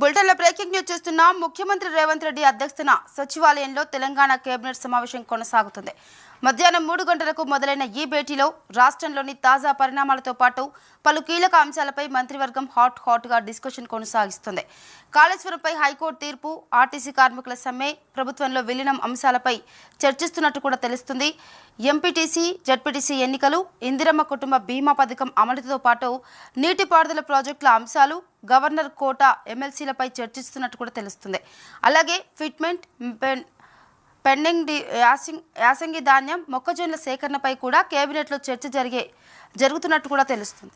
బులెటిన్లో breaking news చూస్తున్నాం. ముఖ్యమంత్రి రేవంత్ రెడ్డి అధ్యక్షతన సచివాలయంలో తెలంగాణ కేబినెట్ సమావేశం కొనసాగుతుంది. మధ్యాహ్నం 3 గంటలకు మొదలైన ఈ భేటీలో రాష్ట్రంలోని తాజా పరిణామాలతో పాటు పలు కీలక అంశాలపై మంత్రివర్గం హాట్గా డిస్కషన్ కొనసాగిస్తుంది. కాళేశ్వరంపై హైకోర్టు తీర్పు, ఆర్టీసీ కార్మికుల సమ్మె, ప్రభుత్వంలో విలీనం అంశాలపై చర్చిస్తున్నట్టు కూడా తెలుస్తుంది. ఎంపీటీసీ, జడ్పీటీసీ ఎన్నికలు, ఇందిరమ్మ కుటుంబ బీమా పథకం అమలుతో పాటు నీటిపారుదల ప్రాజెక్టుల అంశాలు, గవర్నర్ కోట, ఎమ్మెల్సీలపై చర్చిస్తున్నట్టు కూడా తెలుస్తుంది. అలాగే ఫిట్మెంట్, పెండింగ్ యాసంగి ధాన్యం, మొక్కజొన్నల సేకరణపై కూడా కేబినెట్లో చర్చ జరుగుతున్నట్టు కూడా తెలుస్తుంది.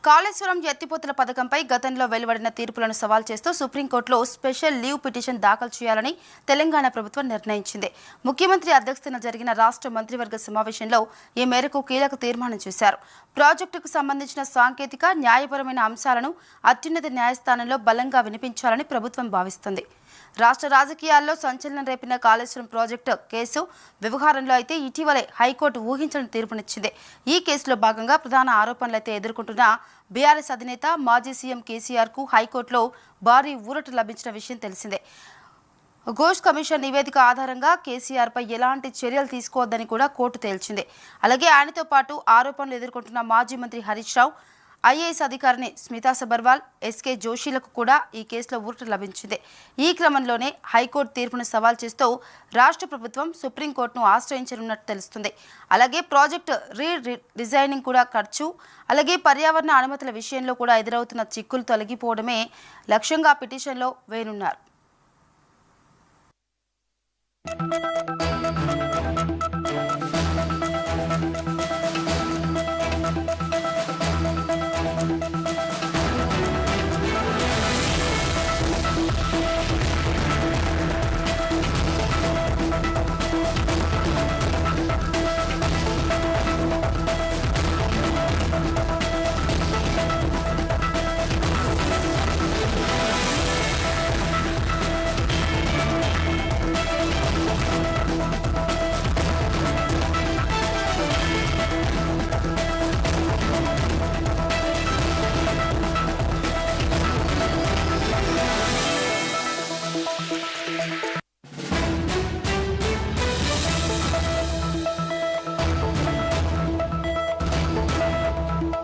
కాళేశ్వరం ఎత్తిపోతల పథకంపై గతంలో వెలువడిన తీర్పులను సవాల్ చేస్తూ సుప్రీంకోర్టులో స్పెషల్ లీవ్ పిటిషన్ దాఖలు చేయాలని తెలంగాణ ప్రభుత్వం నిర్ణయించింది. ముఖ్యమంత్రి అధ్యక్షతన జరిగిన రాష్ట్ర మంత్రివర్గ సమావేశంలో ఈ మేరకు కీలక తీర్మానం చేశారు. ప్రాజెక్టుకు సంబంధించిన సాంకేతిక, న్యాయపరమైన అంశాలను అత్యున్నత న్యాయస్థానంలో బలంగా వినిపించాలని ప్రభుత్వం భావిస్తుంది. రాష్ట్ర రాజకీయాల్లో సంచలనం రేపిన కాళేశ్వరం ప్రాజెక్టు కేసు వ్యవహారంలో అయితే ఇటీవలే హైకోర్టు ఊహించని తీర్పునిచ్చింది. ఈ కేసులో భాగంగా ప్రధాన ఆరోపణలైతే ఎదుర్కొంటున్న బీఆర్ఎస్ అధినేత మాజీ సీఎం కేసీఆర్కు హైకోర్టులో భారీ ఊరట లభించిన విషయం తెలిసిందే. ఘోష్ కమిషన్ నివేదిక ఆధారంగా కేసీఆర్పై ఎలాంటి చర్యలు తీసుకోవద్దని కూడా కోర్టు తేల్చింది. అలాగే ఆయనతో పాటు ఆరోపణలు ఎదుర్కొంటున్న మాజీ మంత్రి హరీష్ రావు, ఐఏఎస్ అధికారిని స్మితా సబర్వాల్, ఎస్కే జోషిలకు కూడా ఈ కేసులో ఊరట లభించింది. ఈ క్రమంలోనే హైకోర్టు తీర్పును సవాల్ చేస్తూ రాష్ట్ర ప్రభుత్వం సుప్రీంకోర్టును ఆశ్రయించనున్నట్టు తెలుస్తుంది. అలాగే ప్రాజెక్టు డిజైనింగ్ కూడా ఖర్చు, అలాగే పర్యావరణ అనుమతుల విషయంలో కూడా ఎదురవుతున్న చిక్కులు తొలగిపోవడమే లక్ష్యంగా పిటిషన్లో వేయనున్నారు.